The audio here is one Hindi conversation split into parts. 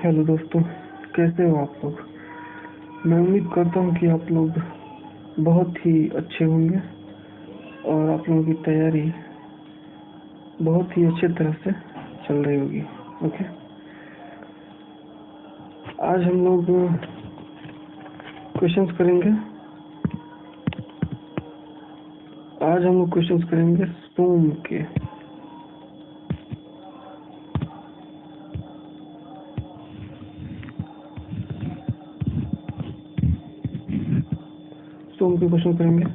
हेलो दोस्तों, कैसे हो आप लोग। मैं उम्मीद करता हूँ कि आप लोग बहुत ही अच्छे होंगे और आप लोगों की तैयारी बहुत ही अच्छे तरह से चल रही होगी। ओके, आज हम लोग क्वेश्चंस करेंगे। सोम के। क्वेश्चन करेंगे।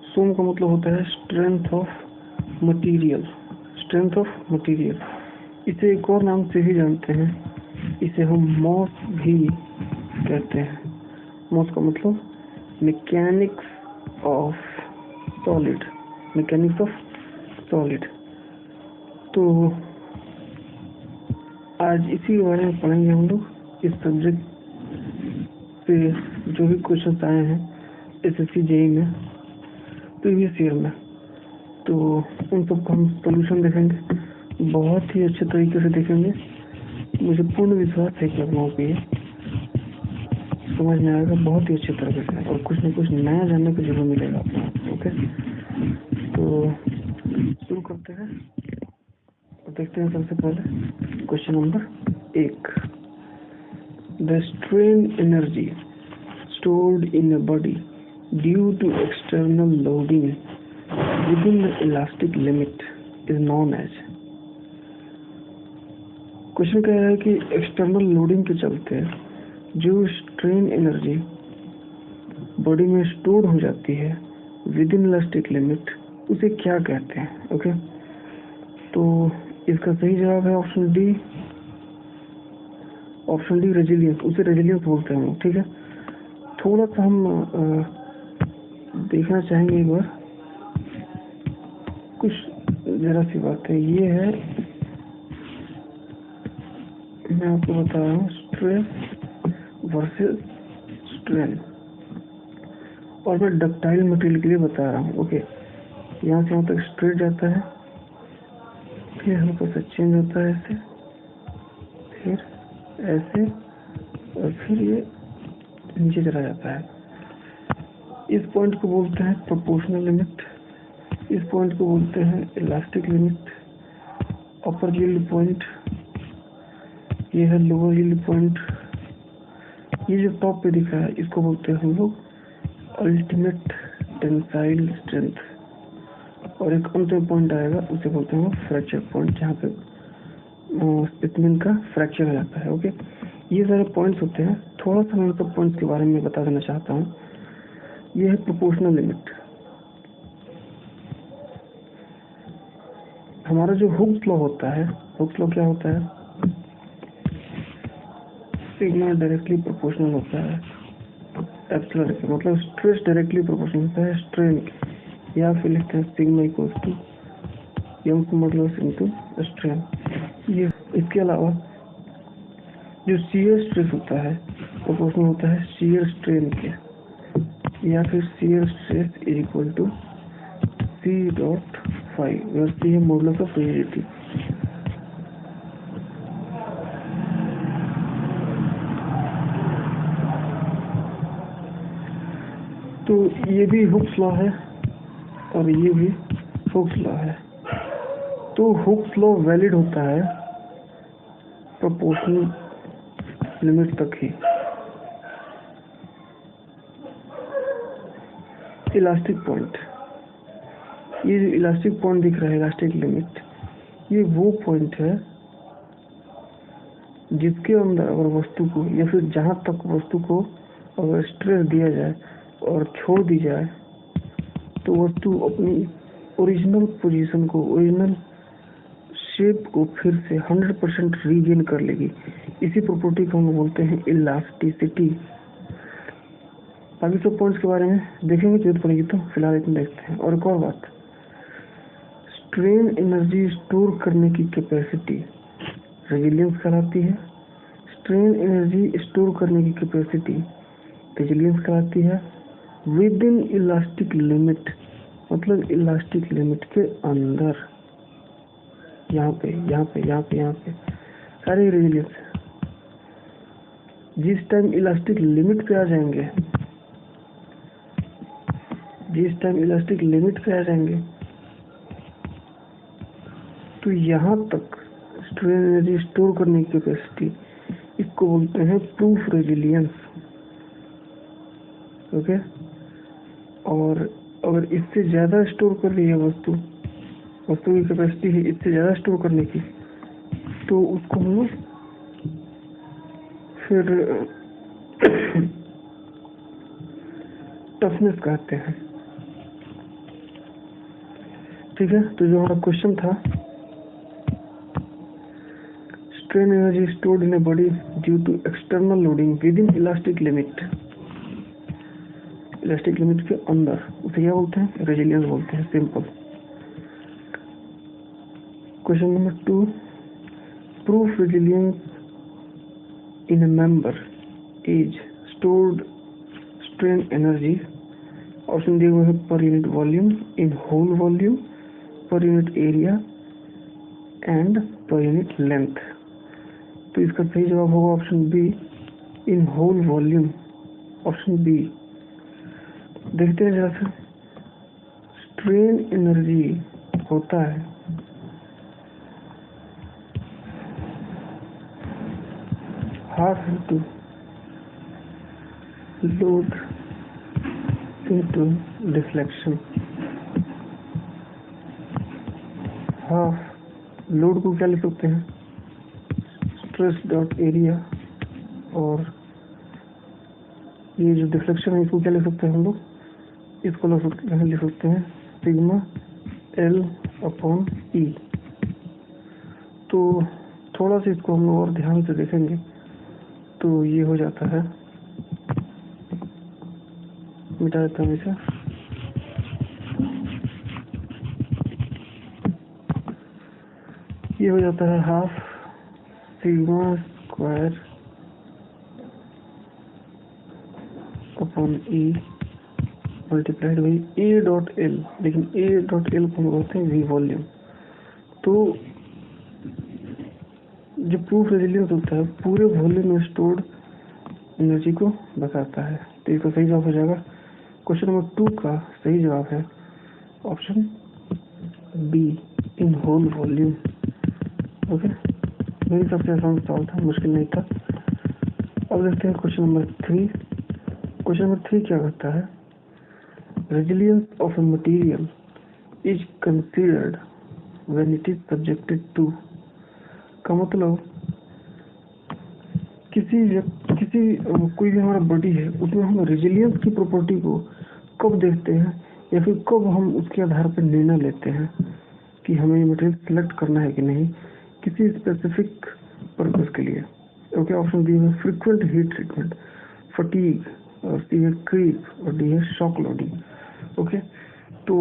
सोम का मतलब होता है स्ट्रेंथ ऑफ मटेरियल। इसे एक और नाम से भी जानते हैं, इसे हम मॉस भी कहते हैं। मॉस का मतलब मैकेनिक्स ऑफ सॉलिड। तो आज इसी के बारे में पढ़ेंगे हम लोग। इस सब्जेक्ट पे जो भी क्वेश्चन आए हैं SSC JEE में, प्रीवियस ईयर में, तो उन सबका हम सोल्यूशन देखेंगे, बहुत ही अच्छे तरीके से देखेंगे। मुझे पूर्ण विश्वास है कि आप लोगों को ये समझ में आएगा बहुत ही अच्छे तरीके से, और कुछ न कुछ नया जानने को जरूर मिलेगा आप लोगों को। ओके, तो शुरू करते हैं और देखते हैं। सबसे पहले question number 1, the strain energy stored in a body due to external loading within the elastic limit is known as। Question कह रहा है कि एक्सटर्नल लोडिंग के चलते जो स्ट्रेन एनर्जी बॉडी में स्टोर हो जाती है विद इन इलास्टिक लिमिट, उसे क्या कहते हैं। ओके, तो इसका सही जवाब है ऑप्शन डी रेजिलियंस। उसे रेजिलियंस बोलते हैं हम लोग। ठीक है, थोड़ा सा हम देखना चाहेंगे एक बार। कुछ जरा सी बात है, ये है, मैं आपको बता रहा हूँ स्ट्रेस वर्सेस स्ट्रेन, और मैं डक्टाइल मटेरियल के लिए बता रहा हूँ। ओके, यहाँ से वहाँ तक स्ट्रेट जाता है, फिर हल्का सा चेंज होता है ऐसे, फिर ऐसे, और फिर ये नीचे चला जाता है। इस पॉइंट को बोलते हैं प्रोपोर्शनल लिमिट, इस पॉइंट को बोलते हैं इलास्टिक लिमिट। अपर यील्ड पॉइंट ये है, लोअर यील्ड पॉइंट ये जो टॉप पे दिख रहा है, इसको बोलते हैं हम लोग अल्टीमेट टेंसाइल स्ट्रेंथ, और एक अंतिम पॉइंट आएगा, उसे बोलते हैं फ्रैक्चर पॉइंट, जहाँ पे स्पेसिमेन का फ्रैक्चर हो जाता है। ओके, ये सारे पॉइंट्स होते हैं। थोड़ा सा मैं सब पॉइंट्स के बारे में बता देना चाहता हूँ। ये है प्रोपोर्शनल लिमिट। हमारा जो हुक्स लॉ होता है, हुक्स लॉ क्या होता है, सिग्मा डायरेक्टली प्रोपोर्शनल होता है एप्सिलॉन के, मतलब स्ट्रेस डायरेक्टली प्रोपोर्शनल होता है स्ट्रेन के, या फिर लिखते हैं sigma equals to Young's modulus into strain. ये इसके अलावा जो शियर स्ट्रेस होता है प्रोपोर्शनल होता है शियर स्ट्रेन के, या फिर shear stress is equal to C.5, वैसे ये मॉडुलस ऑफ रिजिडिटी। तो ये भी हुक्स लॉ है और ये भी हुक्स लॉ है। तो हुक्स लॉ वैलिड होता है प्रोपोर्शनल लिमिट तक ही। इलास्टिक पॉइंट, ये जो इलास्टिक पॉइंट दिख रहा है, इलास्टिक लिमिट, ये वो पॉइंट है जिसके अंदर अगर वस्तु को, या फिर जहाँ तक वस्तु को अगर स्ट्रेस दिया जाए और छोड़ दी जाए, तो वस्तु अपनी ओरिजिनल पोजीशन को, ओरिजिनल शेप को फिर से 100% रीगेन कर लेगी। इसी प्रॉपर्टी को हम बोलते हैं इलास्टिसिटी। बाकी सब पॉइंट्स के बारे में देखेंगे, जरूरत पड़ेगी तो फिलहाल इतना देखते हैं। और एक और बात, स्ट्रेन एनर्जी स्टोर करने की कैपेसिटी रेजिलियंस कहलाती है, स्ट्रेन एनर्जी स्टोर करने की कैपेसिटी रेजिलियंस कहलाती है। विद इन इलास्टिक लिमिट मतलब इलास्टिक लिमिट के अंदर, यहाँ पे सारी रेजिलियंस है। जिस टाइम इलास्टिक लिमिट पे आ जाएंगे, जिस टाइम इलास्टिक लिमिट पे आ जाएंगे तो यहाँ तक स्ट्रेन एनर्जी स्टोर करने की कैपेसिटी, इसको बोलते हैं प्रूफ रेजिलियंस। ओके, और अगर इससे ज़्यादा स्टोर कर रही है वस्तु की कैपेसिटी है इससे ज़्यादा स्टोर करने की, तो उसको हम फिर टफनेस कहते हैं। ठीक है, तो जो हमारा क्वेश्चन था, strain energy stored in a body due to external loading within elastic limit, elastic limit के अंदर, उसे क्या बोलते हैं? रेजिलियंस बोलते हैं, simple. Question number 2, proof resilience in a member is stored strain energy. Option दिए हुए हैं per unit volume, in whole volume, per unit area and per unit length. तो इसका सही जवाब होगा option B, in whole volume, option B. देखते हैं जरा से, स्ट्रेन एनर्जी होता है half into load into deflection. Half load को क्या लिख सकते हैं? स्ट्रेस डॉट एरिया, और ये जो डिफ्लेक्शन है इसको क्या लिख सकते हैं हम लोग? इसको लिख सकते हैं सिग्मा एल अपॉन ई। तो थोड़ा सा इसको हम लोग और ध्यान से देखेंगे तो ये हो जाता है, मिटा देता हूँ इसे, ये हो जाता है half sigma square upon E multiplied by A dot L, लेकिन ए डॉट एल को हम बोलते हैं वी वॉल्यूम। तो जो प्रूफ रेजिलियंस होता है पूरे वॉल्यूम में स्टोर्ड एनर्जी को बताता है। तो इसका सही जवाब हो जाएगा, क्वेश्चन नंबर 2 का सही जवाब है option B, in whole volume. Okay, मेरी सबसे आसान सवाल था, मुश्किल नहीं था। अब देखते हैं क्वेश्चन नंबर 3। क्वेश्चन नंबर 3 क्या कहता है? Resilience of a material is considered when it is subjected to. का मतलब कोई भी हमारा बॉडी है उसमें हम रेजिलियंस की प्रॉपर्टी को कब देखते हैं, या फिर कब हम उसके आधार पर निर्णय लेते हैं कि हमें ये मटेरियल सेलेक्ट करना है कि नहीं किसी स्पेसिफिक पर्पस के लिए। ओके, ऑप्शन डी है फ्रीक्वेंट हीट ट्रीटमेंट, फटीग, और सी है क्रीप, और डी है शॉक लोडिंग। ओके, तो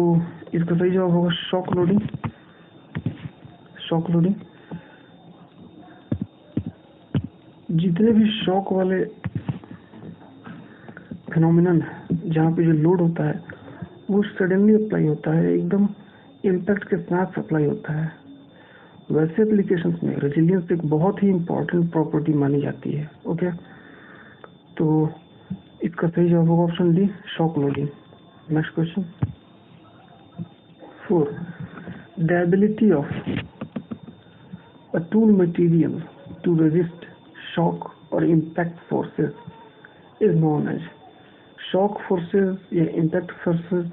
इसका सही जवाब होगा शॉक लोडिंग। शॉक लोडिंग, जितने भी शॉक वाले फिनोमिनन है जहाँ पे जो लोड होता है वो सडनली अप्लाई होता है, एकदम इम्पैक्ट के साथ अप्लाई होता है, वैसे एप्लीकेशंस में रेजिलियंस एक बहुत ही इम्पोर्टेंट प्रॉपर्टी मानी जाती है। ओके, तो इसका सही जवाब होगा option D, shock loading. Next question 4, the ability of a tool material to resist shock or impact forces is known as। Shock forces या इम्पैक्ट फोर्सेस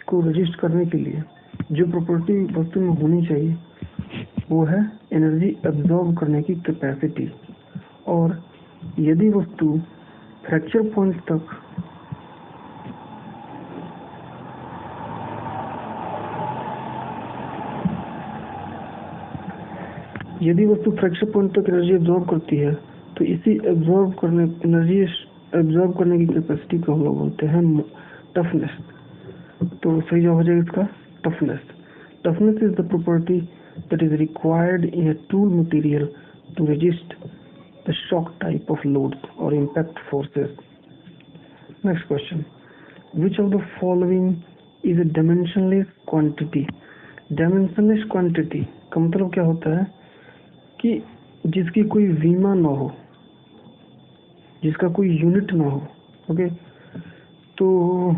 को रजिस्ट करने के लिए जो प्रॉपर्टी वस्तु में होनी चाहिए वो है एनर्जी एब्जॉर्ब करने की कैपेसिटी। और यदि वस्तु फ्रैक्चर पॉइंट तक एनर्जी एब्जॉर्ब करती है तो इसी एनर्जी एब्जॉर्ब करने की कैपेसिटी को हम लोग बोलते हैं टफनेस। तो सही जवाब हो जाएगा इसका toughness. Toughness is the property that is required in a tool material to resist the shock type of loads और impact forces. Next question, which of the following is a dimensionless quantity. Dimensionless quantity का मतलब क्या होता है कि जिसकी कोई विमा न हो, जिसका कोई यूनिट ना हो। ओके, तो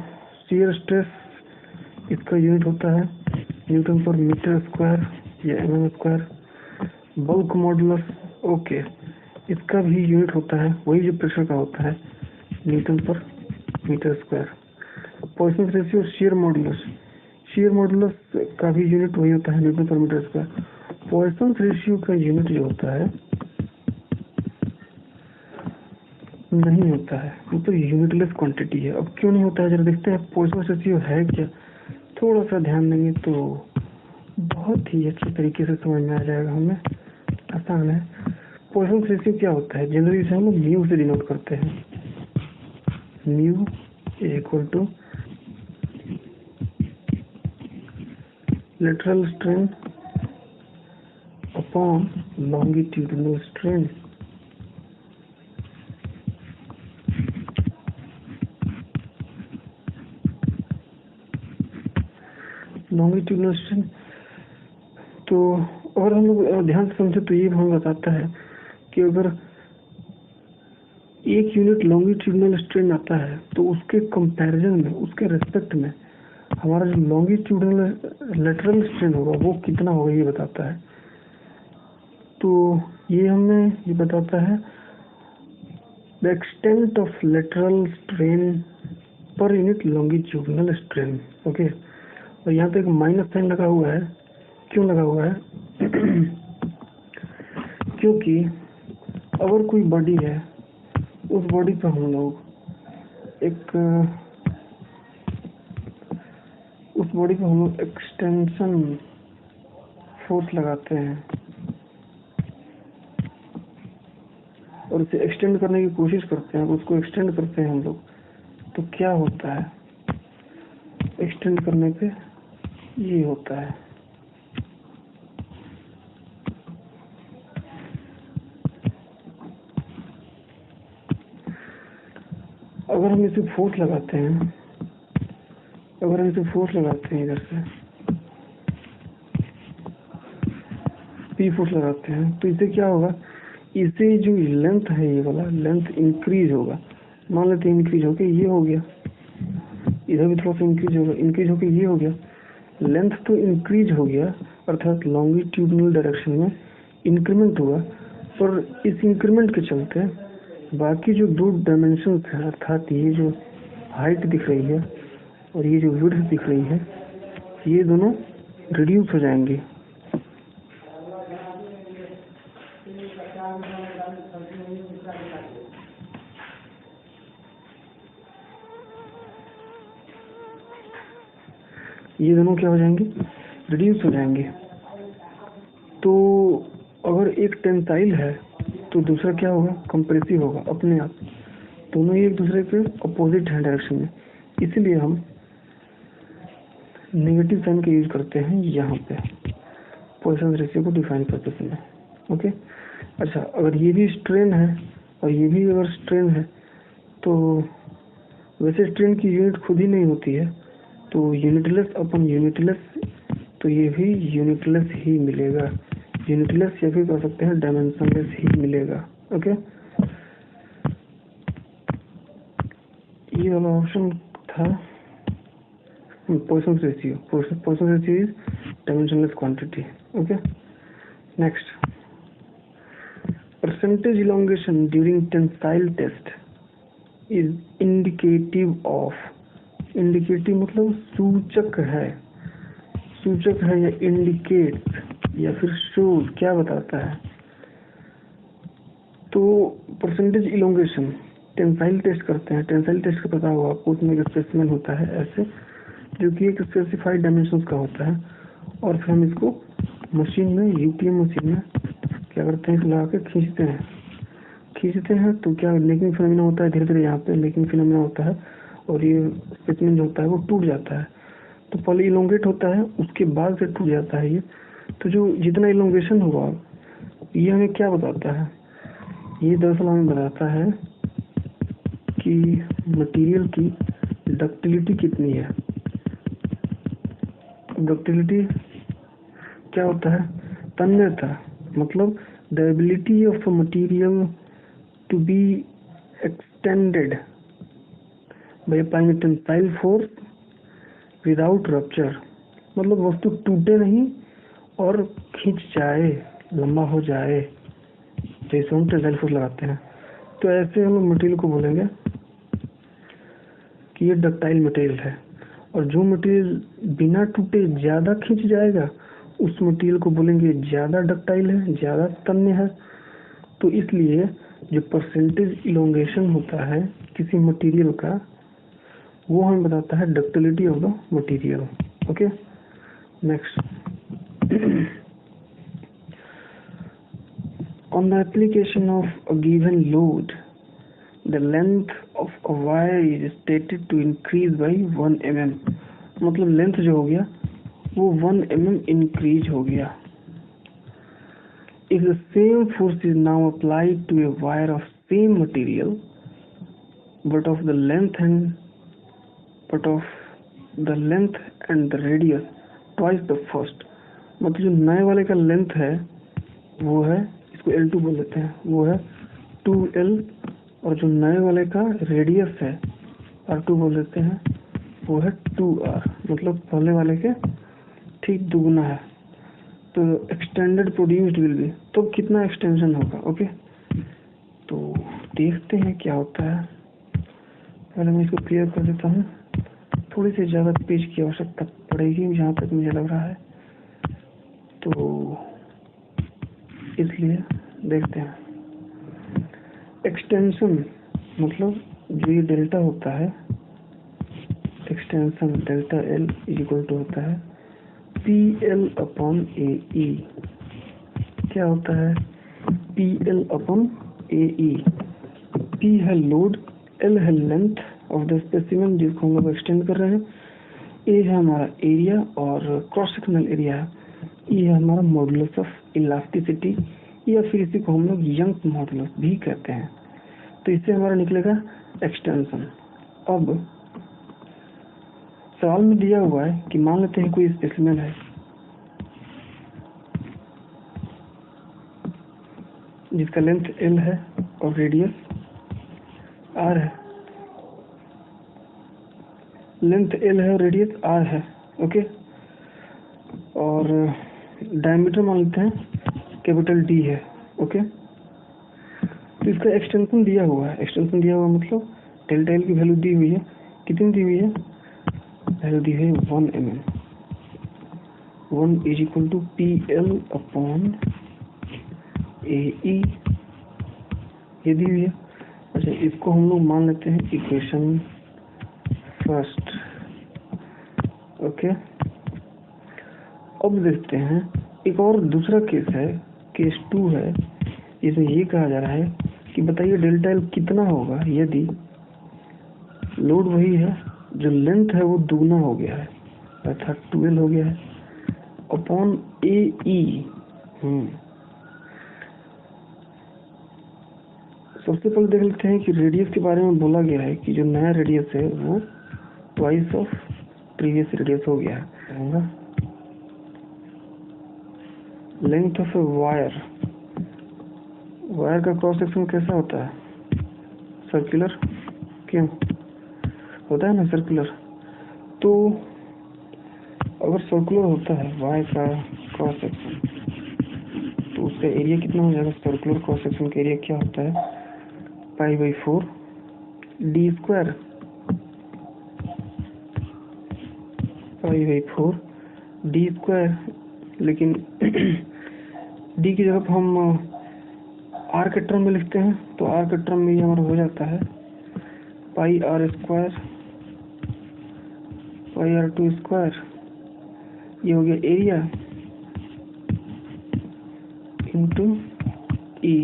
शियर स्ट्रेस इसका यूनिट होता है न्यूटन पर मीटर स्क्वायर या mm square. Bulk modulus, okay, इसका भी यूनिट होता है वही जो प्रेशर का होता है, न्यूटन पर metre square. Poisson's ratio, shear modulus का भी यूनिट वही होता है, न्यूटन पर मीटर स्क्वायर। पॉइसन्स रेशियो का यूनिट जो होता है नहीं होता है, वो तो यूनिटलेस क्वांटिटी है। अब क्यों नहीं होता है जरा देखते हैं पॉइसन्स रेशियो है क्या। थोड़ा सा ध्यान देंगे तो बहुत ही अच्छे तरीके से समझ में आ जाएगा हमें, आसान है। पॉइसन्स रेशियो क्या होता है, जनरली इसे हम लोग म्यू से डिनोट करते हैं। Mu equal to lateral strain upon longitudinal strain. Longitudinal strain, तो अगर हम लोग ध्यान से समझे तो ये हमें बताता है कि अगर एक यूनिट लॉन्गिट्यूडिनल स्ट्रेन आता है तो उसके कंपैरिजन में, उसके रेस्पेक्ट में हमारा जो लॉन्गिट्यूडिनल लेटरल स्ट्रेन होगा वो कितना होगा ये बताता है। तो ये हमें ये बताता है the extent of lateral strain per unit longitudinal strain. Okay, और यहाँ पे एक माइनस साइन लगा हुआ है, क्यों लगा हुआ है क्योंकि अगर कोई बॉडी है, उस बॉडी पर हम लोग एक्सटेंशन फोर्स लगाते हैं और उसे एक्सटेंड करने की कोशिश करते हैं, उसको एक्सटेंड करते हैं हम लोग, तो क्या होता है एक्सटेंड करने पे ये होता है। अगर हम इसे फोर्स लगाते हैं, इधर से पी फोर्स लगाते हैं, तो इससे क्या होगा, इससे जो लेंथ है ये वाला लेंथ इंक्रीज होगा। मान लेते हैं इंक्रीज होके ये हो गया, इधर भी थोड़ा सा इंक्रीज होके ये हो गया, लेंथ तो इंक्रीज हो गया, अर्थात लॉन्गिट्यूडिनल डायरेक्शन में इंक्रीमेंट हुआ। पर इस इंक्रीमेंट के चलते बाकी जो दो डायमेंशन है, अर्थात ये जो हाइट दिख रही है और ये जो विड्थ दिख रही है, ये दोनों रिड्यूस हो जाएंगे। ये दोनों क्या हो जाएंगे, रिड्यूस हो जाएंगे। तो अगर एक टेंसाइल है तो दूसरा क्या होगा, कंप्रेसिव होगा अपने आप। दोनों ही एक दूसरे के अपोजिट है डायरेक्शन में, इसलिए हम नेगेटिव साइन का यूज करते हैं यहाँ पे पॉइसन रेशियो को डिफाइन करते समय। ओके, अच्छा, अगर ये भी स्ट्रेन है और ये भी अगर स्ट्रेन है, तो वैसे स्ट्रेन की यूनिट खुद ही नहीं होती है, तो यूनिटलेस अपन यूनिटलेस, तो ये भी यूनिटलेस ही मिलेगा, यूनिटलेस या फिर कह सकते हैं डायमेंशनलेस ही मिलेगा। ओके, ये वाला ऑप्शन था Poisson ratio is dimensionless quantity. Okay, next, percentage elongation during tensile test is indicative of, indicative मतलब सूचक है या इंडिकेट्स या फिर शोज, क्या बताता है। तो परसेंटेज इलोंगेशन टेंसाइल टेस्ट करते हैं, टेंसाइल टेस्ट का पता होगा आपको, उसमें एक स्पेसिमेन होता है ऐसे जो कि एक स्पेसिफाइड डायमेंशंस का होता है, और फिर हम इसको मशीन में, यूपीएम मशीन में क्या करते हैं, लगा के खींचते हैं। तो क्या लेकिंग फिनोमेना होता है, धीरे धीरे यहाँ पे लेकिंग फिनोमेना होता है और ये स्पेसिमेन जो होता है वो टूट जाता है। तो पहले इलोंगेट होता है, उसके बाद से टूट जाता है ये। तो जो जितना इलोंगेशन हुआ ये हमें क्या बताता है, ये दरअसल हमें बताता है कि मटेरियल की डक्टिलिटी कितनी है। डक्टिलिटी क्या होता है, तन्यता, मतलब the ability of a material to be extended by applying tensile force without rupture, मतलब वस्तु टूटे नहीं और खींच जाए, लंबा हो जाए, जैसे हम टेंसाइल फोर्स लगाते हैं। तो ऐसे हम मटेरियल को बोलेंगे कि ये डक्टाइल मटेरियल है। और जो मटेरियल बिना टूटे ज़्यादा खींच जाएगा उस मटेरियल को बोलेंगे ज़्यादा डक्टाइल है, ज़्यादा तन्य है। तो इसलिए जो परसेंटेज इलोंगेशन होता है किसी मटेरियल का, वो हमें बताता है ductility of the material. Okay, next, on the application of a given load, the length of a wire is stated to increase by 1 mm, मतलब लेंथ जो हो गया वो 1 mm इंक्रीज हो गया। If the same force is now applied to a wire of same material but of the length and the radius twice the first, मतलब जो नए वाले का लेंथ है वो है, इसको L2 बोल देते हैं, वो है 2L, और जो नए वाले का रेडियस है R2 बोल देते हैं, वो है 2R, मतलब पहले वाले के ठीक दुगुना है। तो एक्सटेंडेड प्रोड्यूस्ड विल बी, तो कितना एक्सटेंशन होगा। ओके, तो देखते हैं क्या होता है। पहले मैं इसको क्लियर कर देता हूँ, थोड़ी सी ज़्यादा पेज की आवश्यकता पड़ेगी जहाँ तक मुझे लग रहा है, तो इसलिए देखते हैं। एक्सटेंशन मतलब जो ये डेल्टा होता है, extension delta L equal to होता है PL अपॉन AE। क्या होता है PL अपॉन AE? P है लोड, L है लेंथ ऑफ द स्पेसिमेन जिसको हम लोग एक्सटेंड कर रहे हैं, A है हमारा एरिया और क्रॉस सेक्शनल एरिया है, E है हमारा मॉडुलस ऑफ इलास्टिसिटी, या फिर इसी को हम लोग यंग मॉडुलस भी कहते हैं। तो इससे हमारा निकलेगा एक्सटेंशन। अब सवाल में दिया हुआ है कि मान लेते हैं कोई स्पेसिमेन है जिसका लेंथ L है और रेडियस R है, लेंथ L है और रेडियस R है। ओके, और डायमीटर मान लेते हैं कैपिटल D है। ओके, तो इसका एक्सटेंशन दिया हुआ है, एक्सटेंशन दिया हुआ मतलब डेल्टा L की वैल्यू दी हुई है, कितनी दी हुई है, वैल्यू दी है 1 mm, 1 is equal to PL upon AE, ये दी हुई है। अच्छा, इसको हम लोग मान लेते हैं इक्वेशन फर्स्ट। ओके, अब देखते हैं एक और दूसरा केस है, केस 2 है, इसमें ये कहा जा रहा है कि बताइए डेल्टा एल कितना होगा यदि लोड वही है, जो लेंथ है वो दुगना हो गया है, अर्थात 2L हो गया है अपॉन AE। सबसे पहले देख लेते हैं कि रेडियस के बारे में बोला गया है कि जो नया रेडियस है वो ट्वाइस ऑफ प्रीवियस रेडियस हो गया है। Length of a wire, wire का क्रॉस सेक्शन कैसा होता है, सर्कुलर, क्यों होता है ना सर्कुलर। तो अगर सर्कुलर होता है वायर का क्रॉस सेक्शन तो उसका एरिया कितना हो जाएगा, सर्कुलर क्रॉस सेक्शन का एरिया क्या होता है, π/4 d स्क्वायर, π/4 d स्क्वायर। लेकिन d की जगह हम r के टर्म में लिखते हैं, तो r के टर्म में ये हमारा हो जाता है πr स्क्वायर πr2 स्क्वायर, ये हो गया एरिया इंटू E।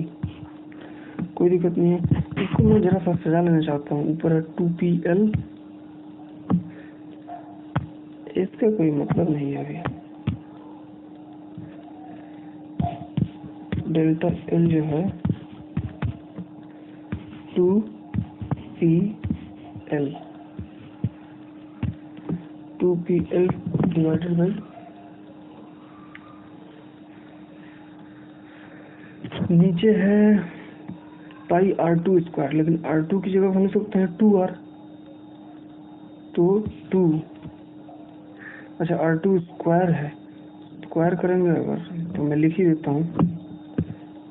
कोई दिक्कत नहीं है, इसको मैं जरा सा सजा लेना चाहता हूँ। ऊपर है 2PL, इसका कोई मतलब नहीं है अभी। डेल्टा L जो है 2PL डिवाइडेड बाई नीचे है पाई R2 स्क्वायर, लेकिन R2 की जगह हम लिख सकते हैं 2R, तो 2, अच्छा R2 स्क्वायर है, स्क्वायर करेंगे अगर तो मैं लिख ही देता हूँ,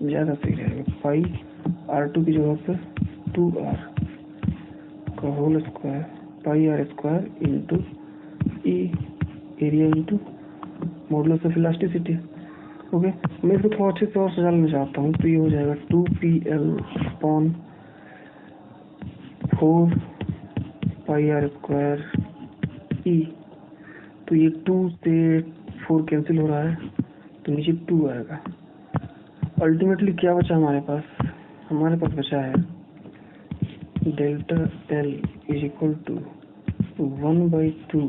ज़्यादा सही रहेगा। पाई R2 की जगह पे 2R का whole square, pi R square into E area into modulus of elasticity. Okay, मैं इसको थोड़ा अच्छे से और सजा लेना चाहता हूँ, तो ये हो जाएगा 2PL/4 पाई R स्क्वायर ई, तो ये 2 से 4 कैंसिल हो रहा है, तो नीचे 2 आएगा। अल्टीमेटली क्या बचा हमारे पास? हमारे पास बचा है delta L is equal to 1/2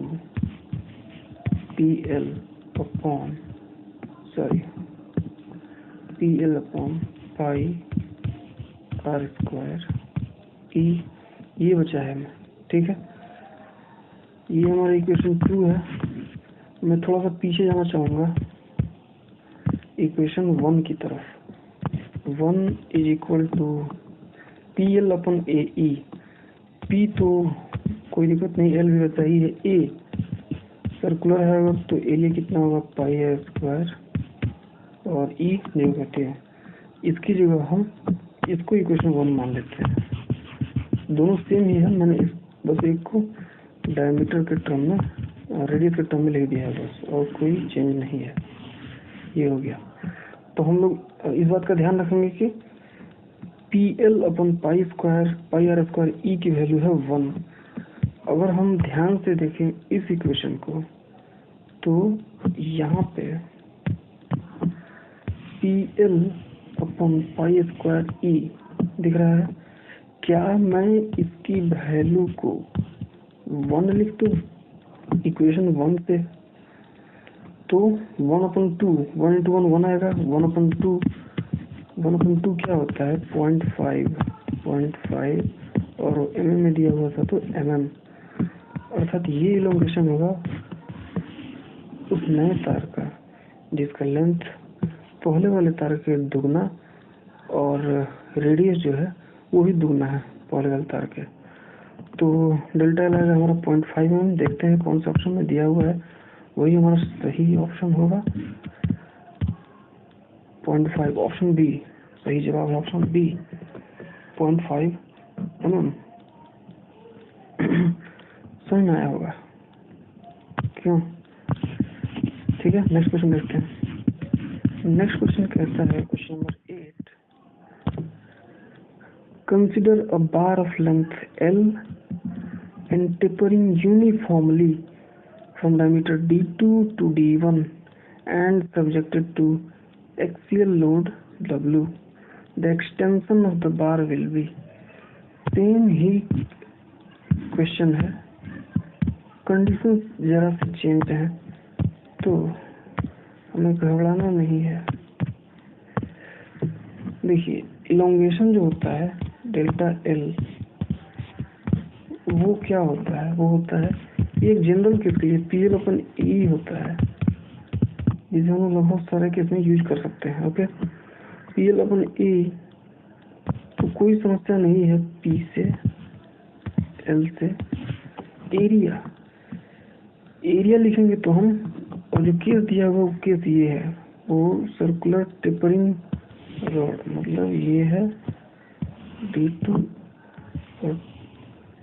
PL upon pi R square E, ये बचा है। ठीक है, ये हमारा इक्वेशन 2 है। मैं थोड़ा सा पीछे जाना चाहूँगा इक्वेशन 1 की तरफ। 1 is equal to PL upon AE, P तो कोई दिक्कत नहीं, L भी वैसा ही है, A सर्कुलर है अगर तो एरिया कितना होगा पाई R स्क्वायर, और E नेगेटिव है, इसकी जगह हम इसको इक्वेशन 1 मान लेते हैं। दोनों सेम ही है, मैंने बस एक को डायमीटर के टर्म में, रेडियस के टर्म में लिख दिया है बस, और कोई चेंज नहीं है। ये हो गया। तो हम लोग इस बात का ध्यान रखेंगे कि PL अपन पाई R स्क्वायर ई की वैल्यू है 1। अगर हम ध्यान से देखें इस इक्वेशन को, तो यहाँ पे PL अपन पाई स्क्वायर ई दिख रहा है। क्या मैं इसकी वैल्यू को 1 लिख दूँ इक्वेशन 1 से, तो 1/2, 1 into 1 1 आएगा, 1/2 क्या होता है 0.5 और mm में दिया हुआ था तो mm, अर्थात ये इलोंगेशन होगा उस नए तार का जिसका लेंथ पहले वाले तार के दुगना और रेडियस जो है वो भी दुगना है पहले वाले तार के। तो डेल्टा L आएगा हमारा 0.5 mm। देखते हैं कौन सा ऑप्शन में दिया हुआ है, वही हमारा सही ऑप्शन होगा। 0.5 ऑप्शन बी सही जवाब है, ऑप्शन बी 0.5 mm। समझ में आया होगा क्यों? ठीक है, नेक्स्ट क्वेश्चन देखते हैं। नेक्स्ट क्वेश्चन कहता है, question number 8, consider a bar of length L and tapering uniformly from diameter D2 to D1 and subjected to axial load W. The extension of the bar will be। Same he question है, कंडीशन जरा से चेंज है, तो हमें घबराना नहीं है। देखिए, इलोंगेशन जो होता है डेल्टा L, वो क्या होता है? वो होता है एक जनरल केस के लिए PL/E होता है, जिसे हम लगभग सारे केस में यूज कर सकते हैं। ओके, PL/E तो कोई समस्या नहीं है, P से L से एरिया लिखेंगे तो हम, और जो केस दिया हुआ वो केस ये है, वो सर्कुलर टेपरिंग रॉड, मतलब ये है D2 और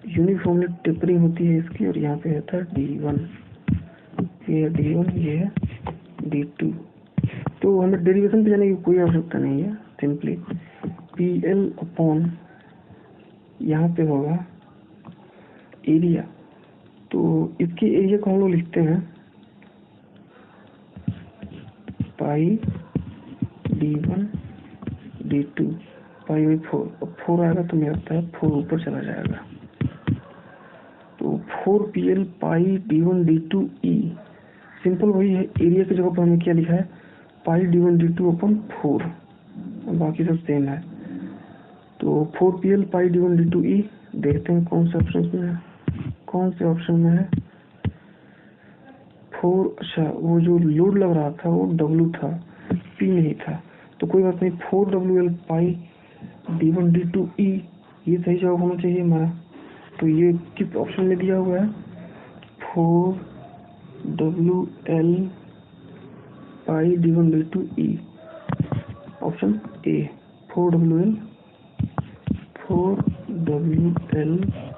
यूनिफॉर्मली टेपरिंग होती है इसकी, और यहाँ पे होता है D1, ये है D1, ये है D2। तो हमें डेरिवेशन पे जाने की कोई आवश्यकता नहीं है, सिंपली PL अपॉन यहाँ पे होगा एरिया। तो इसकी एरिया को हम लोग लिखते हैं पाई D1 D2 पाई/4, अब 4 आएगा तो मेरा लगता है 4 ऊपर चला जाएगा, तो 4PL पाई D1 D2 E, सिंपल वही है। एरिया की जगह पर हमें क्या लिखा है, पाई D1 D2 अपन 4, बाकी सब सेम है। तो 4PL पाई D1 D2 E, देखते हैं कौन से ऑप्शन में है, कौन से ऑप्शन में है 4। अच्छा, वो जो लोड लग रहा था वो W था, P नहीं था, तो कोई बात नहीं। 4WL pi D1 D2 E, ये सही जवाब होना चाहिए हमारा। तो ये किस ऑप्शन में दिया हुआ है? 4WL pi D1 D2 E, option A 4WL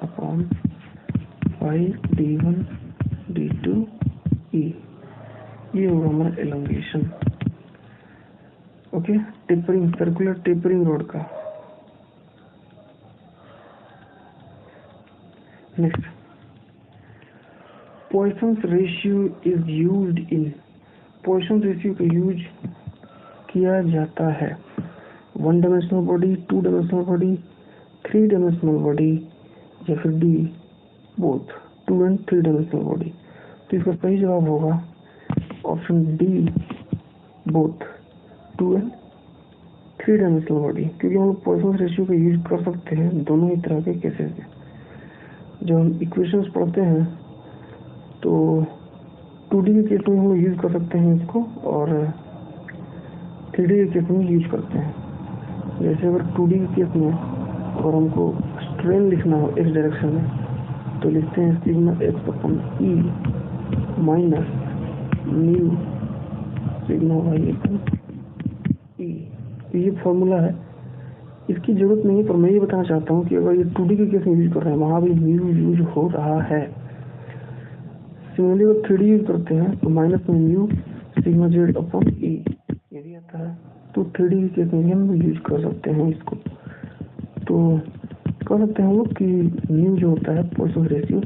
upon pi D1 D2 E, ये होगा हमारा elongation. Okay, tapering, circular tapering rod का। Next, Poisson's ratio is used in, Poisson ratio का यूज किया जाता है 1 dimensional body, 2 dimensional body, 3 dimensional body, या फिर D both 2 and 3 dimensional body. तो इसका सही जवाब होगा option D, both 2 and 3 dimensional body, क्योंकि हम लोग पॉइसन रेशियो का यूज कर सकते हैं दोनों ही तरह के केसेस में। जब हम इक्वेशंस पढ़ते हैं तो 2D के केस में हम लोग यूज कर सकते हैं इसको, और 3D के केस में यूज करते हैं। जैसे अगर 2D के केस में अगर हमको स्ट्रेन लिखना हो x डायरेक्शन में, तो लिखते हैं sigma x upon E minus nu sigma y upon E. ये फॉर्मूला है, इसकी जरूरत नहीं है, पर मैं ये बताना चाहता हूँ कि अगर ये 2D के केस में यूज कर रहे हैं, वहाँ भी म्यू यूज हो रहा है। सिमिलरली अगर 3D यूज करते हैं तो माइनस में mu sigma Z upon E ये भी आता है। तो 3D के केस में भी हम यूज कर सकते हैं इसको। तो कह सकते हैं हम लोग कि म्यू जो होता है पॉइसन रेशियो,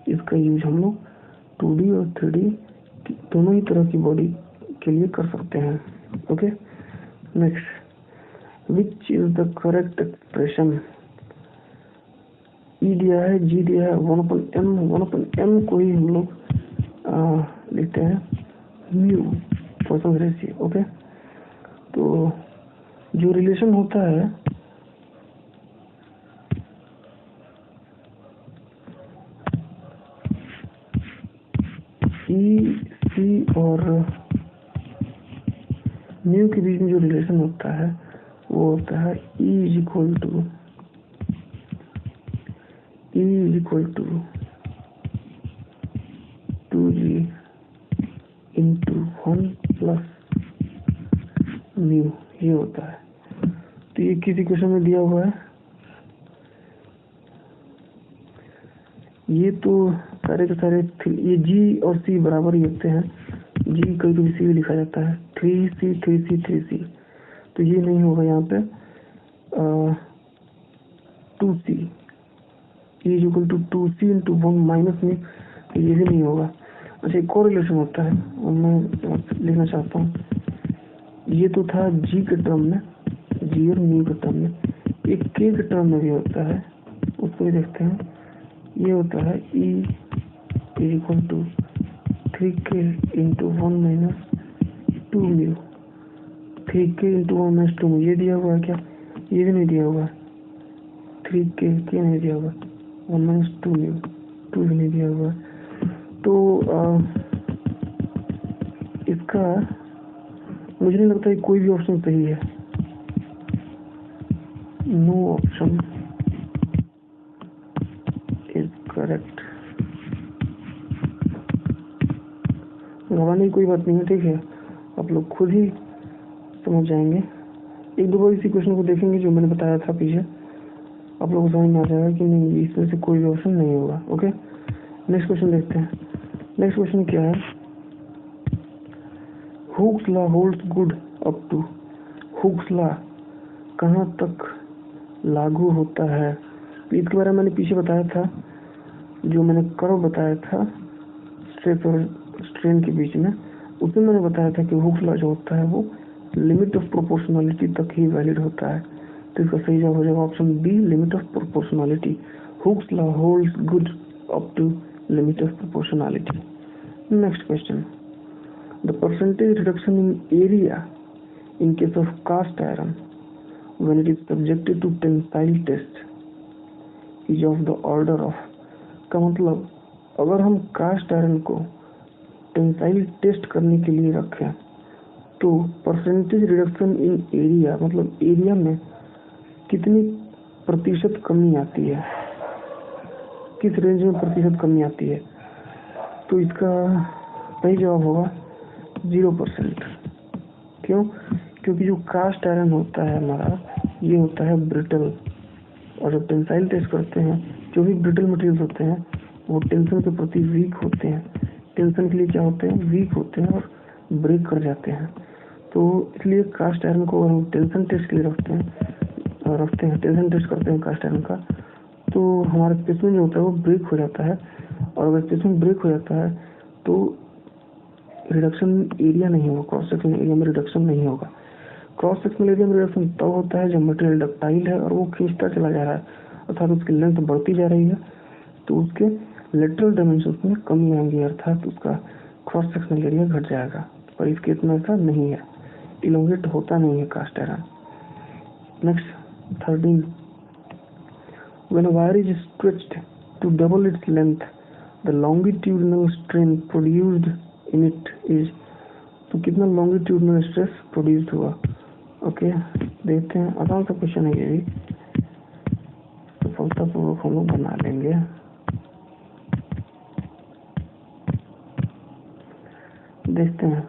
इसका यूज हम लोग 2D और 3D दोनों ही तरह की बॉडी के लिए कर सकते हैं। Okay, next, which is the correct expression? E दिया है, जी दिया है, 1/m को ही हम लोग लिखते हैं म्यू पॉइसन रेशियो। ओके, तो जो रिलेशन होता है ई सी और म्यू के बीच में जो रिलेशन होता है वो होता है E is equal to 2G into 1 plus mu, ये होता है। तो ये किस इक्वेशन में दिया हुआ है? ये तो सारे के सारे ये G और C बराबर ही होते हैं। G कभी कभी C भी लिखा जाता है, 3C 3C 3C, तो ये नहीं होगा यहाँ पे 2C, E is equal to 2C into 1 minus mu, तो ये भी नहीं होगा। अच्छा, एक और रिलेशन होता है और मैं लिखना चाहता हूँ। ये तो था G के टर्म में, G और म्यू के टर्म में, एक K के टर्म में भी होता है, उसको भी देखते हैं। ये होता है E is equal to 3K into 1 minus 2 mu, 3K into 1 minus 2 mu, ये दिया हुआ है क्या? ये भी नहीं दिया हुआ। 3K नहीं दिया हुआ, 1 माइनस 2 म्यू, 2 भी नहीं दिया हुआ। तो इसका मुझे नहीं लगता है कोई भी ऑप्शन सही है। No option is correct. घबराने की कोई बात नहीं है, ठीक है, आप लोग खुद ही समझ जाएंगे। एक दो बार इसी क्वेश्चन को देखेंगे जो मैंने बताया था पीछे, आप लोगों को समझ में आ जाएगा कि नहीं, इसमें से कोई भी ऑप्शन नहीं होगा। ओके, नेक्स्ट क्वेश्चन देखते हैं। नेक्स्ट क्वेश्चन क्या है? Hooke's law holds good up to, Hooke's law कहाँ तक लागू होता है? इसके बारे में मैंने पीछे बताया था, जो मैंने कर्व बताया था स्ट्रेस और स्ट्रेन के बीच में, उसमें मैंने बताया था कि हुक्स लॉ जो होता है वो लिमिट ऑफ प्रोपोर्शनलिटी तक ही वैलिड होता है। तो इसका सही जवाब हो जाएगा option B, limit of proportionality. Hooke's law holds good up to limit of proportionality. Next question, the percentage reduction in area in case of cast iron when it is subjected to tensile test is of the order of, का मतलब अगर हम कास्ट आयरन को टेंसाइल टेस्ट करने के लिए रखें तो परसेंटेज रिडक्शन इन एरिया, मतलब एरिया में कितनी प्रतिशत कमी आती है, किस रेंज में प्रतिशत कमी आती है? तो इसका सही जवाब होगा 0%। क्यों? क्योंकि जो कास्ट आयरन होता है हमारा, ये होता है ब्रिटल, और जब टेंसाइल टेस्ट करते हैं, जो भी ब्रिटल मटेरियल्स होते हैं वो टेंशन के प्रति वीक होते हैं, टेंशन के लिए क्या होते हैं, वीक होते हैं और ब्रेक कर जाते हैं। तो इसलिए कास्ट आयरन को अगर हम टेंशन टेस्ट के लिए रखते हैं, टेंशन टेस्ट करते हैं कास्ट आयरन का, तो हमारा स्पेसिमेन जो होता है वो ब्रेक हो जाता है, और अगर स्पेसिमेन ब्रेक हो जाता है तो रिडक्शन एरिया नहीं होगा, क्रॉस सेक्शनल एरिया में रिडक्शन नहीं होगा। क्रॉस सेक्शनल एरिया में रिडक्शन तब होता है जब मटेरियल डक्टाइल है और वो खींचता चला जा रहा है, अर्थात उसकी लेंथ बढ़ती जा रही है, तो उसके लेटरल डायमेंशन में कमी आएंगी, अर्थात उसका क्रॉस सेक्शनल एरिया घट जाएगा। पर इस केस में ऐसा नहीं है, इलोंगेट होता नहीं है cast iron. Next 13, when a wire is stretched to double its length, the longitudinal strain produced in it is, तो कितना longitudinal stress produced हुआ? ओके, देखते हैं, आसान सा क्वेश्चन है ये भी, सफलतापूर्वक हम लोग बना लेंगे। देखते हैं,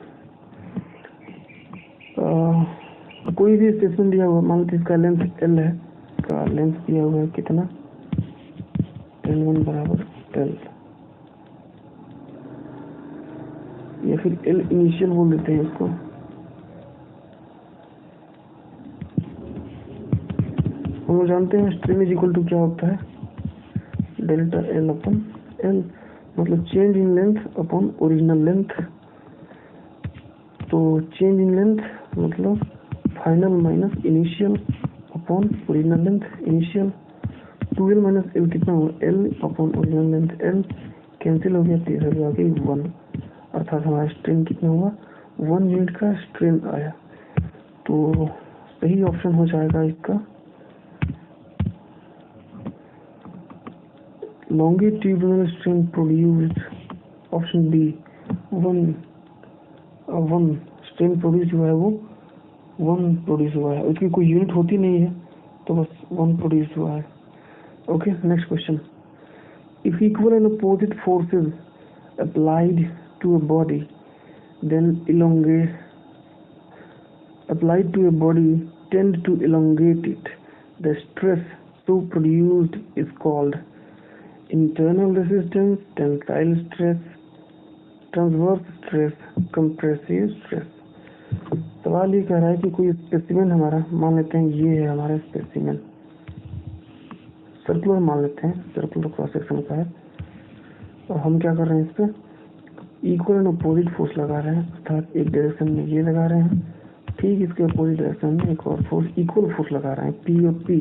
कोई भी स्टेशन दिया हुआ, मान लीजिए इसका लेंथ L है, का लेंथ दिया हुआ है कितना, L1 बराबर L, या फिर L इनिशियल बोल देते हैं इसको। हम लोग जानते हैं स्ट्रेन इज इक्वल टू क्या होता है, डेल्टा L अपन L, मतलब change in length upon original length. तो चेंज इन लेंथ मतलब final minus initial upon original length initial. 2L minus L कितना हुआ, L upon original length L, cancel हो गया, तीसरा जो आगे 1, अर्थात हमारा स्ट्रेन कितना हुआ, 1 यूनिट का स्ट्रेन आया। तो सही ऑप्शन हो जाएगा इसका longitudinal strain produced, option B 1 strain produce हुआ है, वो 1 प्रोड्यूस हुआ है, उसकी कोई यूनिट होती नहीं है तो बस 1 प्रोड्यूस हुआ है। Okay, next question, if equal and opposite forces applied to a body tend to elongate it, the stress so produced is called internal resistance, tensile stress, transverse stress, compressive stress। सवाल ये कह रहा है कि कोई स्पेसिमेन हमारा, मान लेते हैं ये है हमारा स्पेसिमेन, सर्कुलर मान लेते हैं, सर्कुलर क्रॉस सेक्शन का है, और हम क्या कर रहे हैं, इस पर इक्वल एंड अपोजिट फोर्स लगा रहे हैं, अर्थात एक डायरेक्शन में ये लगा रहे हैं, ठीक इसके अपोजिट डायरेक्शन में एक और फोर्स, इक्वल फोर्स लगा रहे हैं, P और P।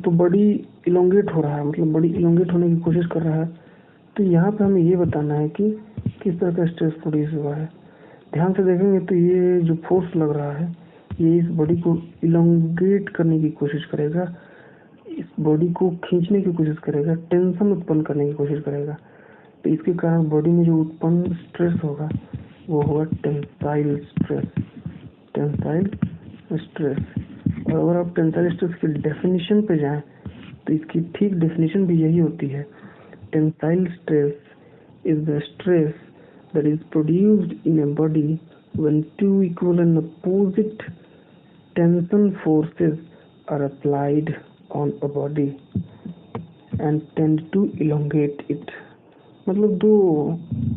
तो बॉडी इलोंगेट हो रहा है, मतलब बॉडी इलोंगेट होने की कोशिश कर रहा है। तो यहाँ पे हमें ये बताना है कि किस तरह का स्ट्रेस प्रोड्यूस हुआ है। ध्यान से देखेंगे तो ये जो फोर्स लग रहा है ये इस बॉडी को इलोंगेट करने की कोशिश करेगा, इस बॉडी को खींचने की कोशिश करेगा, टेंशन उत्पन्न करने की कोशिश करेगा। तो इसके कारण बॉडी में जो उत्पन्न स्ट्रेस होगा वो होगा टेंसाइल स्ट्रेस, टेंसाइल स्ट्रेस। और अगर आप टेंसाइल स्ट्रेस की डेफिनेशन पे जाएं तो इसकी ठीक डेफिनेशन भी यही होती है, tensile stress is the stress that is produced in a body when two equal and opposite tension forces are applied on a body and tend to elongate it। मतलब दो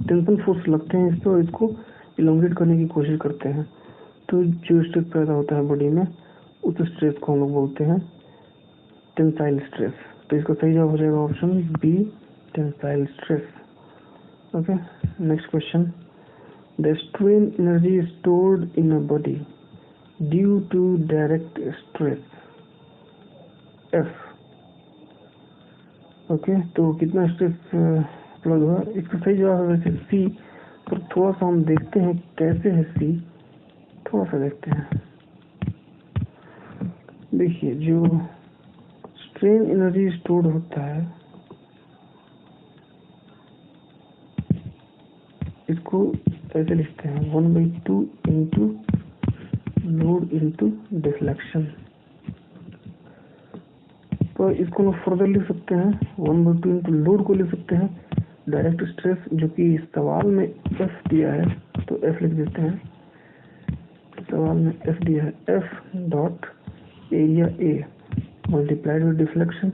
टेंशन फोर्स लगते हैं इस पर, इसको इलोंगेट करने की कोशिश करते हैं, तो जो स्ट्रेस पैदा होता है बॉडी में उस स्ट्रेस को हम लोग बोलते हैं टेंसाइल स्ट्रेस। तो इसका सही जवाब हो जाएगा option B, tensile stress. Okay, next question, the strain energy stored in a body due to direct stress F। Okay, तो कितना स्ट्रेस प्लग हुआ, इसका सही जवाब है वैसे सी, पर थोड़ा सा हम देखते हैं कैसे है सी, थोड़ा सा देखते हैं। देखिए, जो स्ट्रेन एनर्जी स्टोर्ड होता है इसको ऐसे लिखते हैं 1/2 इंटू लोड इंटू डिफ्लेक्शन। तो इसको हम फर्दर लिख सकते हैं 1/2 इंटू लोड को लिख सकते हैं डायरेक्ट स्ट्रेस, जो कि सवाल में एफ दिया है तो एफ लिख देते हैं। सवाल में एफ दिया है, F dot area A multiplied with deflection.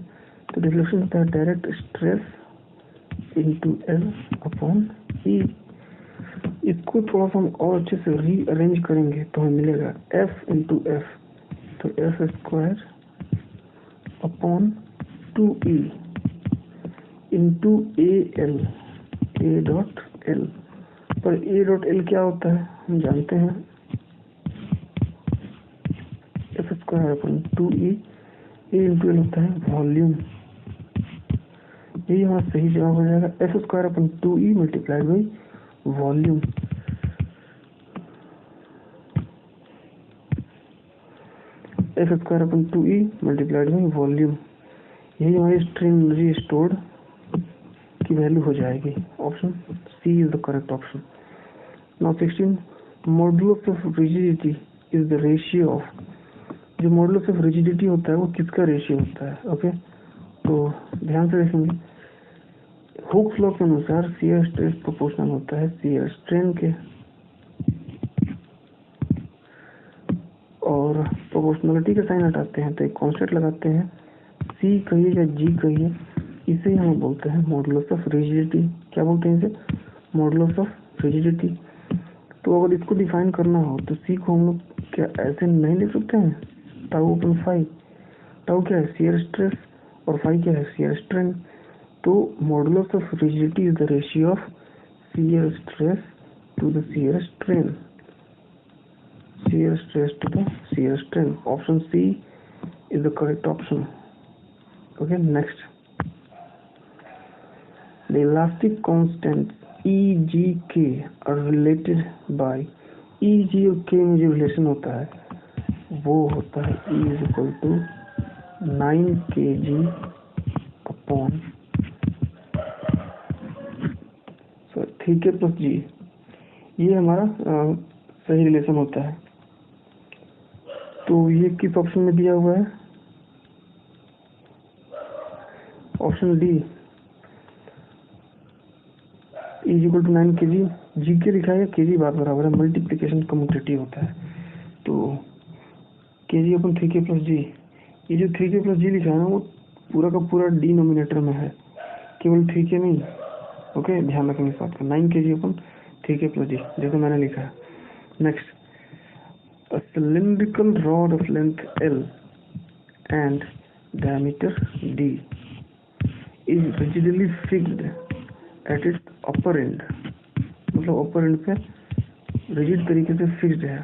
तो डिफ्लेक्शन होता है direct stress into L upon E. इसको थोड़ा सा हम और अच्छे से रीअरेंज करेंगे तो हमें मिलेगा एफ इंटू एफ, तो F square upon 2e into A L, A dot L. पर ए डॉट एल क्या होता है हम जानते हैं, F square upon 2e, A into L होता है वॉल्यूम। यही हमारा सही जवाब हो जाएगा, F square upon 2e multiplied by volume. F square upon 2e multiplied by volume, यही हमारी स्ट्रेन एनर्जी स्टोर्ड की वैल्यू हो जाएगी। Option C is the correct option. Now 16, modulus of rigidity is the ratio of. जो मॉडुलस ऑफ रिजिडिटी होता है वो किसका रेशियो होता है? ओके, तो ध्यान से देखेंगे। हुक्स लॉ के अनुसार शियर स्ट्रेस प्रोपोर्शनल होता है शियर स्ट्रेन के, और प्रोपोर्शनलिटी का साइन हटाते हैं तो एक कांस्टेंट लगाते हैं, सी कहिए या जी कहिए, इसे ही हम बोलते हैं मॉडुलस ऑफ रिजिडिटी। क्या बोलते हैं इसे? Modulus of rigidity. तो अगर इसको डिफाइन करना हो तो सी को हम लोग क्या ऐसे नहीं लिख सकते हैं, टाउ अपन फाई। टाउ क्या है? शियर स्ट्रेस, और फाई क्या है? Shear strain. तो modulus of rigidity is the ratio of shear stress to the shear strain, shear stress to the shear strain. Option C is the correct option. Okay, next. The elastic constants E, G, K are related by E, G और K में जो रिलेशन होता है वो होता है E is equal to 9 kg upon 3K plus G। ये हमारा सही रिलेशन होता है। तो ये किस ऑप्शन में दिया हुआ है? Option D, is equal to 9 kg। जी के लिखा है, के जी बात बराबर है, मल्टीप्लीकेशन कम्यूटेटिव होता है। तो के जी अपन 3K प्लस जी, ये जो 3K प्लस जी लिखा है ना वो पूरा का पूरा डिनोमिनेटर में है, केवल 3K नहीं। ओके, ध्यान रखेंगे इस बात का। 9 kg अपन 3K प्लस जी जैसे मैंने लिखा है। Next, a cylindrical rod of length L and diameter D is rigidly fixed at its upper end, मतलब अपर एंड पे रिजिड तरीके से फिक्स्ड है,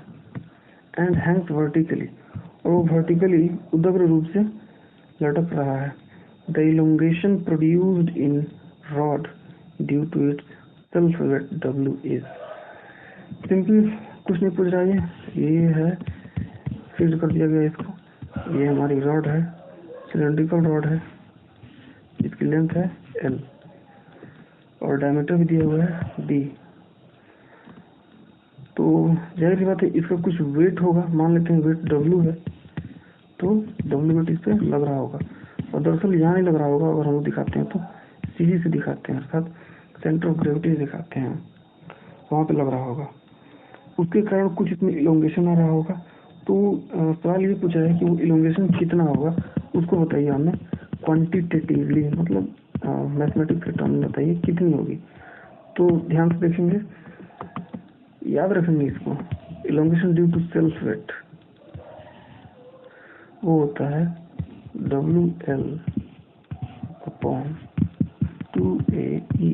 एंड हैंग्स वर्टिकली, और वो वर्टिकली उदग्र रूप से लटक रहा है। The elongation produced in rod due to its self weight W is. Simply कुछ नहीं पूछ रहा है, ये है फिक्स कर दिया गया इसको। ये हमारी रॉड है, सिलेंड्रिकल रॉड है, इसकी लेंथ है L और डायमीटर भी दिया हुआ है D। तो जाहिर सी बात है इसका कुछ वेट होगा, मान लेते हैं वेट W है, तो W वेट इस पे लग रहा होगा, और दरअसल यहाँ नहीं लग रहा होगा। अगर हम लोग दिखाते हैं तो सीधी से दिखाते हैं, अर्थात सेंटर ऑफ ग्रेविटी दिखाते हैं, वहाँ पे लग रहा होगा, उसके कारण कुछ इसमें इलोंगेशन आ रहा होगा। तो सवाल ये पूछा है कि वो इलोंगेशन कितना होगा, उसको बताइए हमें क्वांटिटेटिवली, मतलब मैथमेटिक्स के टर्म में बताइए कितनी होगी। तो ध्यान से देखेंगे, याद रखेंगे इसको। Elongation due to self weight वो होता है WL upon 2AE।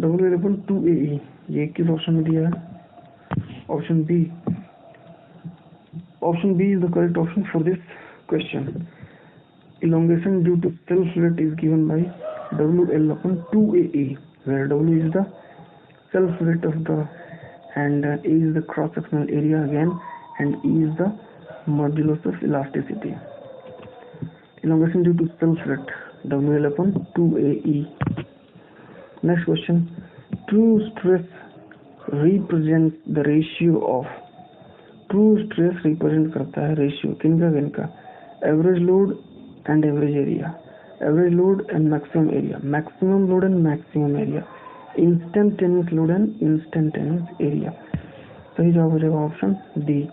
WL upon 2AE, ये किस ऑप्शन में दिया है? Option B. Option B is the correct option for this question. Elongation due to self weight is given by WL upon 2AE, where W is the self weight of the, and A is the cross sectional area again, and E is the modulus of elasticity. Elongation due to self weight WL upon 2AE. Next question. True stress represents the ratio of, true stress represent करता है रेशियो किनका किनका? Average load and average area, average load and maximum area, maximum load and maximum area, instantaneous load and instantaneous area. सही जवाब हो जाएगा ऑप्शन डी।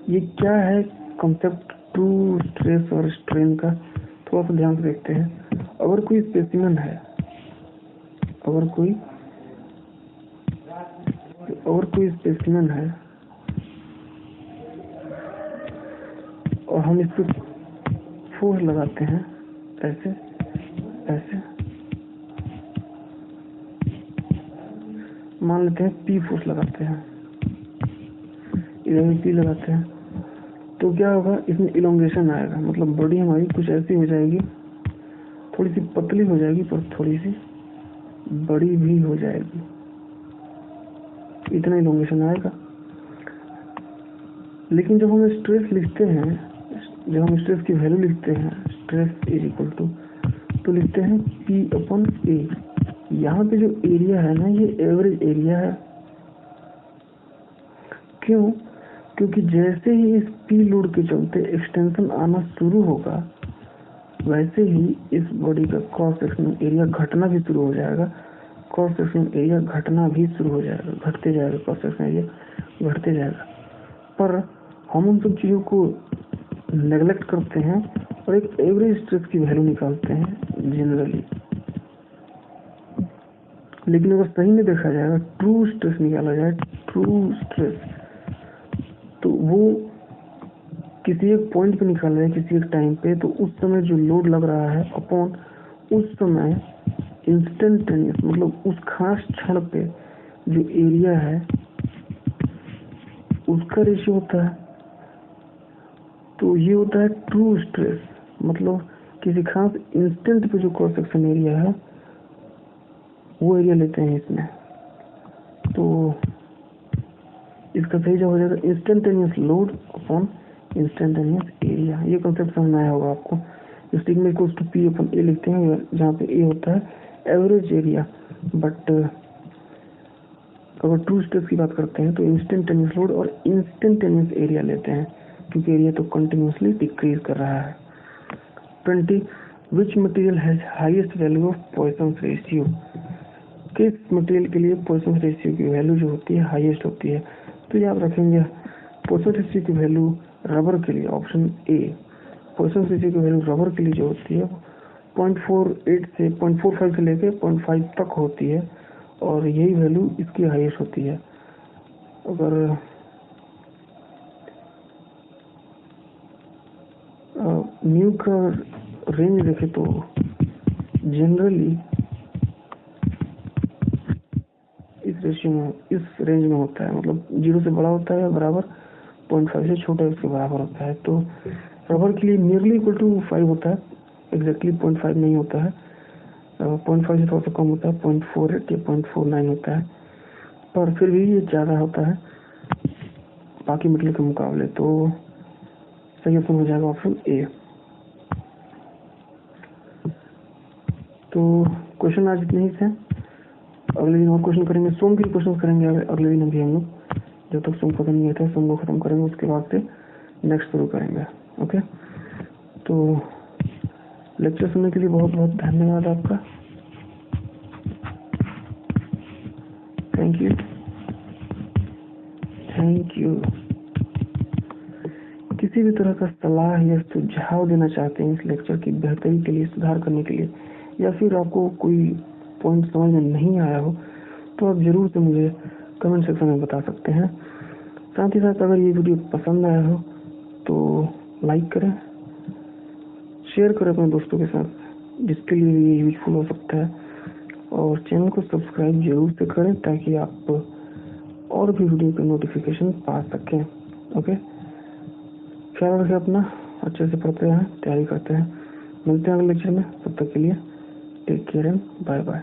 ये क्या है कॉन्सेप्ट ट्रू स्ट्रेस और स्ट्रेन का, थोड़ा सा ध्यान से देखते हैं। अगर कोई स्पेसिमेन है, अगर कोई स्पेसिमेन है और हम इस पर फोर्स लगाते हैं ऐसे ऐसे, मान लेते हैं पी फोर्स लगाते हैं, इधर पी लगाते हैं, तो क्या होगा, इसमें इलोंगेशन आएगा, मतलब बॉडी हमारी कुछ ऐसी हो जाएगी, थोड़ी सी पतली हो जाएगी पर थोड़ी सी बड़ी भी हो जाएगी, इतना इलोंगेशन आएगा। लेकिन जब हम स्ट्रेस लिखते हैं, जब हम स्ट्रेस की वैल्यू लिखते हैं, स्ट्रेस इज इक्वल टू, तो लिखते हैं P अपॉन ए। यहाँ पे जो एरिया है ना, ये एवरेज एरिया है। क्यों? क्योंकि जैसे ही इस P लोड के चलते एक्सटेंशन आना शुरू होगा, वैसे ही इस बॉडी का क्रॉस सेक्शनल एरिया घटना भी शुरू हो जाएगा, क्रॉस सेक्शनल एरिया घटना भी शुरू हो जाएगा, घटते जाएगा, क्रॉस सेक्शनल एरिया घटते जाएगा। पर हम उन सब चीज़ों को नेगलेक्ट करते हैं और एक एवरेज स्ट्रेस की वैल्यू निकालते हैं जनरली। लेकिन अगर सही में देखा जाएगा, ट्रू स्ट्रेस निकाला जाए, ट्रू स्ट्रेस, तो वो किसी एक पॉइंट पे निकाला जाए, किसी एक टाइम पे, तो उस समय जो लोड लग रहा है अपॉन उस समय इंस्टेंटेनियस, मतलब उस खास क्षण पे जो एरिया है उसका रेशियो होता है। तो ये होता है ट्रू स्ट्रेस, मतलब किसी खास इंस्टेंट पे जो क्रॉस सेक्शन एरिया है वो एरिया लेते हैं इसमें। तो इसका सही जवाब हो जाएगा instantaneous load upon instantaneous area. ये कॉन्सेप्ट समझ में आया होगा आपको। स्टिग्मा इक्वल्स टू पी अपन ए लिखते हैं, जहाँ पे ए होता है एवरेज एरिया, बट अगर ट्रू स्ट्रेस की बात करते हैं तो इंस्टेंटेनियस लोड और इंस्टेंटेनियस एरिया लेते हैं, क्योंकि एरिया तो कंटिन्यूसली डिक्रीज कर रहा है। 20 which material has highest value of Poisson's ratio, किस मटेरियल के लिए पॉइसन्स रेशियो की वैल्यू जो होती है हाईएस्ट होती है। तो याद रखेंगे पॉइसन्स रेशियो की वैल्यू रबर के लिए ऑप्शन ए, पॉइसन्स रेशियो की वैल्यू रबर के लिए जो होती है 0.48 से 0.45 से लेकर 0.5 तक होती है, और यही वैल्यू इसकी हाईएस्ट होती है। अगर म्यू का रेंज देखें तो जनरली इस रेशियो में, इस रेंज में होता है, मतलब 0 से बड़ा होता है बराबर, 0.5 से छोटा उसके बराबर होता है। तो रबर के लिए नियरली इक्वल टू 5 होता है, एग्जैक्टली 0.5 नहीं होता है, 0.5 से थोड़ा सा कम होता है, 0.48 या 0.49 होता है, पर फिर भी ये ज़्यादा होता है बाकी मटेरियल के मुकाबले। तो सही ऑप्शन हो जाएगा ऑप्शन ए। तो क्वेश्चन आज इतने ही थे, अगले दिन और क्वेश्चन करेंगे, सोम के क्वेश्चन करेंगे अगले दिन अभी हम लोग, जब तक सोम खत्म नहीं होता है, सोम को खत्म करेंगे, उसके बाद से नेक्स्ट शुरू करेंगे। ओके, तो लेक्चर सुनने के लिए बहुत बहुत धन्यवाद आपका, थैंक यू, थैंक यू। किसी भी तरह का सलाह या सुझाव देना चाहते हैं इस लेक्चर की बेहतरी के लिए, सुधार करने के लिए, या फिर आपको कोई पॉइंट समझ में नहीं आया हो, तो आप जरूर से मुझे कमेंट सेक्शन में बता सकते हैं। साथ ही साथ अगर ये वीडियो पसंद आया हो तो लाइक करें, शेयर करें अपने दोस्तों के साथ, जिसके लिए ये यूजफुल हो सकता है, और चैनल को सब्सक्राइब जरूर से करें ताकि आप और भी वीडियो के नोटिफिकेशन पा सकें। ओके, ख्याल रखें अपना, अच्छे से पढ़ते हैं, तैयारी करते हैं। मिलते हैं अगले लेक्चर में, तब तक के लिए take care and bye bye.